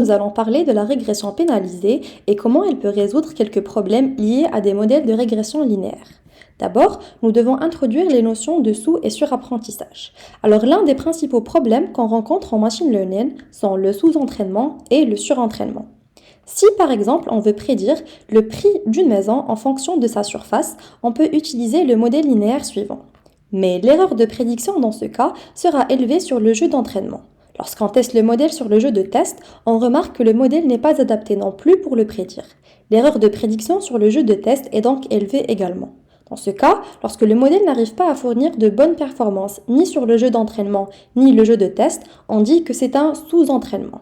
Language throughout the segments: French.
Nous allons parler de la régression pénalisée et comment elle peut résoudre quelques problèmes liés à des modèles de régression linéaire. D'abord, nous devons introduire les notions de sous- et surapprentissage. Alors, l'un des principaux problèmes qu'on rencontre en machine learning sont le sous-entraînement et le surentraînement. Si par exemple on veut prédire le prix d'une maison en fonction de sa surface, on peut utiliser le modèle linéaire suivant. Mais l'erreur de prédiction dans ce cas sera élevée sur le jeu d'entraînement. Lorsqu'on teste le modèle sur le jeu de test, on remarque que le modèle n'est pas adapté non plus pour le prédire. L'erreur de prédiction sur le jeu de test est donc élevée également. Dans ce cas, lorsque le modèle n'arrive pas à fournir de bonnes performances ni sur le jeu d'entraînement ni le jeu de test, on dit que c'est un sous-entraînement.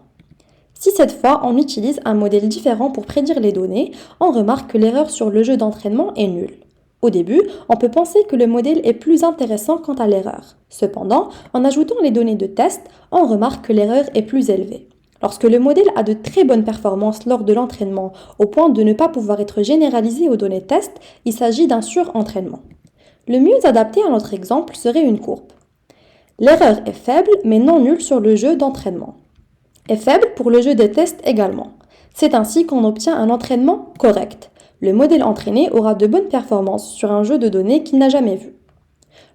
Si cette fois on utilise un modèle différent pour prédire les données, on remarque que l'erreur sur le jeu d'entraînement est nulle. Au début, on peut penser que le modèle est plus intéressant quant à l'erreur. Cependant, en ajoutant les données de test, on remarque que l'erreur est plus élevée. Lorsque le modèle a de très bonnes performances lors de l'entraînement, au point de ne pas pouvoir être généralisé aux données test, il s'agit d'un surentraînement. Le mieux adapté à notre exemple serait une courbe. L'erreur est faible mais non nulle sur le jeu d'entraînement. Est faible pour le jeu de test également. C'est ainsi qu'on obtient un entraînement correct. Le modèle entraîné aura de bonnes performances sur un jeu de données qu'il n'a jamais vu.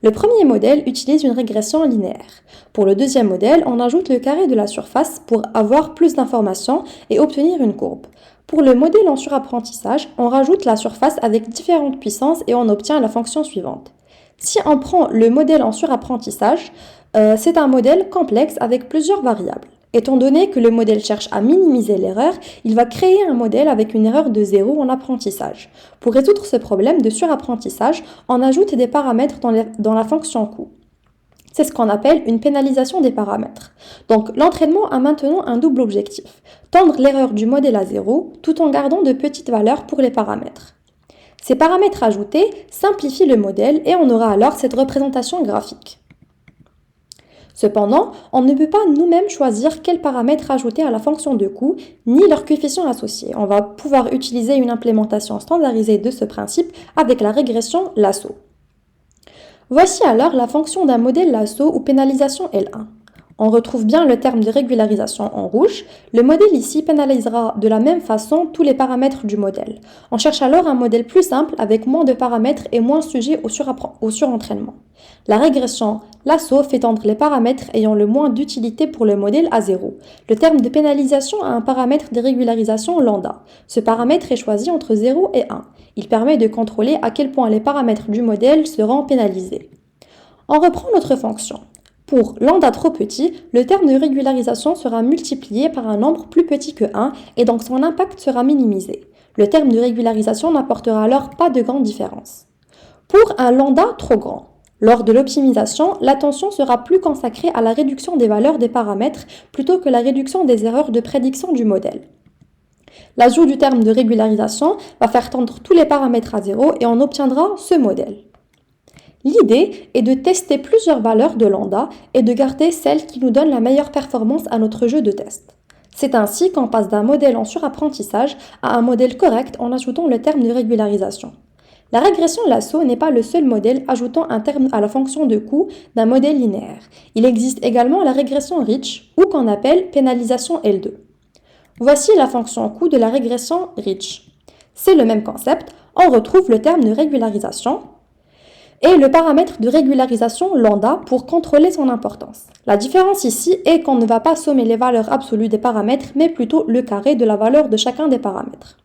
Le premier modèle utilise une régression linéaire. Pour le deuxième modèle, on ajoute le carré de la surface pour avoir plus d'informations et obtenir une courbe. Pour le modèle en surapprentissage, on rajoute la surface avec différentes puissances et on obtient la fonction suivante. Si on prend le modèle en surapprentissage, c'est un modèle complexe avec plusieurs variables. Étant donné que le modèle cherche à minimiser l'erreur, il va créer un modèle avec une erreur de 0 en apprentissage. Pour résoudre ce problème de surapprentissage, on ajoute des paramètres dans la fonction coût. C'est ce qu'on appelle une pénalisation des paramètres. Donc l'entraînement a maintenant un double objectif, tendre l'erreur du modèle à 0 tout en gardant de petites valeurs pour les paramètres. Ces paramètres ajoutés simplifient le modèle et on aura alors cette représentation graphique. Cependant, on ne peut pas nous-mêmes choisir quels paramètres ajouter à la fonction de coût, ni leur coefficient associé. On va pouvoir utiliser une implémentation standardisée de ce principe avec la régression lasso. Voici alors la fonction d'un modèle lasso ou pénalisation L1. On retrouve bien le terme de régularisation en rouge. Le modèle ici pénalisera de la même façon tous les paramètres du modèle. On cherche alors un modèle plus simple avec moins de paramètres et moins sujet au surentraînement. La régression lasso fait tendre les paramètres ayant le moins d'utilité pour le modèle à 0. Le terme de pénalisation a un paramètre de régularisation lambda. Ce paramètre est choisi entre 0 et 1. Il permet de contrôler à quel point les paramètres du modèle seront pénalisés. On reprend notre fonction. Pour lambda trop petit, le terme de régularisation sera multiplié par un nombre plus petit que 1 et donc son impact sera minimisé. Le terme de régularisation n'apportera alors pas de grande différence. Pour un lambda trop grand, lors de l'optimisation, l'attention sera plus consacrée à la réduction des valeurs des paramètres plutôt que la réduction des erreurs de prédiction du modèle. L'ajout du terme de régularisation va faire tendre tous les paramètres à 0 et on obtiendra ce modèle. L'idée est de tester plusieurs valeurs de lambda et de garder celle qui nous donne la meilleure performance à notre jeu de test. C'est ainsi qu'on passe d'un modèle en surapprentissage à un modèle correct en ajoutant le terme de régularisation. La régression lasso n'est pas le seul modèle ajoutant un terme à la fonction de coût d'un modèle linéaire. Il existe également la régression Rich ou qu'on appelle pénalisation L2. Voici la fonction coût de la régression Rich. C'est le même concept, on retrouve le terme de régularisation et le paramètre de régularisation lambda pour contrôler son importance. La différence ici est qu'on ne va pas sommer les valeurs absolues des paramètres, mais plutôt le carré de la valeur de chacun des paramètres.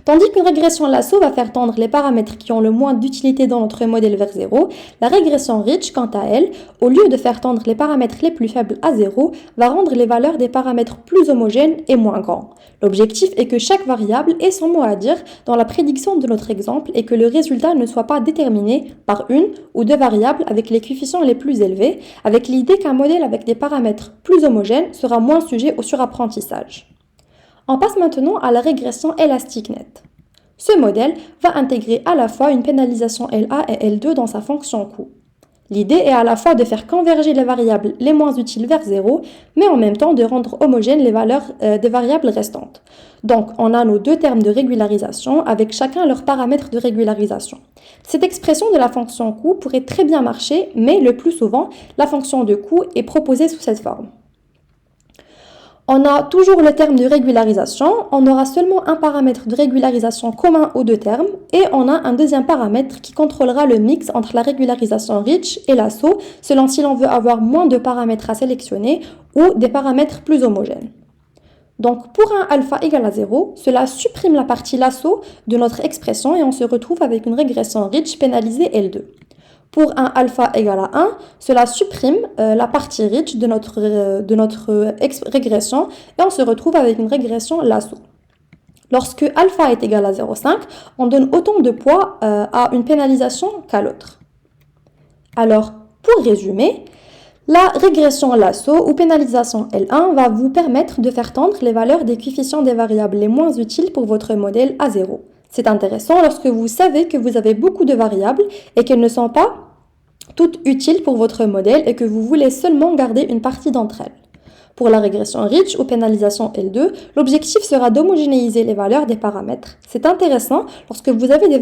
Tandis qu'une régression lasso va faire tendre les paramètres qui ont le moins d'utilité dans notre modèle vers 0, la régression Rich, quant à elle, au lieu de faire tendre les paramètres les plus faibles à 0, va rendre les valeurs des paramètres plus homogènes et moins grands. L'objectif est que chaque variable ait son mot à dire dans la prédiction de notre exemple et que le résultat ne soit pas déterminé par une ou deux variables avec les coefficients les plus élevés, avec l'idée qu'un modèle avec des paramètres plus homogènes sera moins sujet au surapprentissage. On passe maintenant à la régression élastique nette. Ce modèle va intégrer à la fois une pénalisation LA et L2 dans sa fonction coût. L'idée est à la fois de faire converger les variables les moins utiles vers 0, mais en même temps de rendre homogènes les valeurs des variables restantes. Donc, on a nos deux termes de régularisation avec chacun leur paramètre de régularisation. Cette expression de la fonction coût pourrait très bien marcher, mais le plus souvent, la fonction de coût est proposée sous cette forme. On a toujours le terme de régularisation, on aura seulement un paramètre de régularisation commun aux deux termes et on a un deuxième paramètre qui contrôlera le mix entre la régularisation rich et lasso selon si l'on veut avoir moins de paramètres à sélectionner ou des paramètres plus homogènes. Donc pour un alpha égal à 0, cela supprime la partie lasso de notre expression et on se retrouve avec une régression rich pénalisée L2. Pour un alpha égal à 1, cela supprime la partie rich de notre régression et on se retrouve avec une régression lasso. Lorsque alpha est égal à 0,5, on donne autant de poids à une pénalisation qu'à l'autre. Alors, pour résumer, la régression lasso ou pénalisation L1 va vous permettre de faire tendre les valeurs des coefficients des variables les moins utiles pour votre modèle à 0. C'est intéressant lorsque vous savez que vous avez beaucoup de variables et qu'elles ne sont pas toutes utiles pour votre modèle et que vous voulez seulement garder une partie d'entre elles. Pour la régression rich ou pénalisation L2, l'objectif sera d'homogénéiser les valeurs des paramètres. C'est intéressant lorsque vous avez des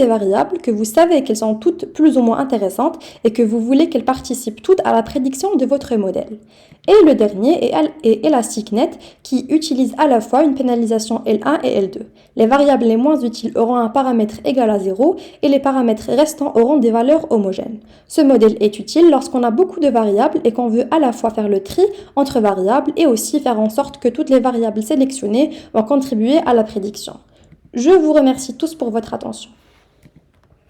variables que vous savez qu'elles sont toutes plus ou moins intéressantes et que vous voulez qu'elles participent toutes à la prédiction de votre modèle. Et le dernier est ElasticNet qui utilise à la fois une pénalisation L1 et L2. Les variables les moins utiles auront un paramètre égal à 0 et les paramètres restants auront des valeurs homogènes. Ce modèle est utile lorsqu'on a beaucoup de variables et qu'on veut à la fois faire le tri entre variables et aussi faire en sorte que toutes les variables sélectionnées vont contribuer à la prédiction. Je vous remercie tous pour votre attention.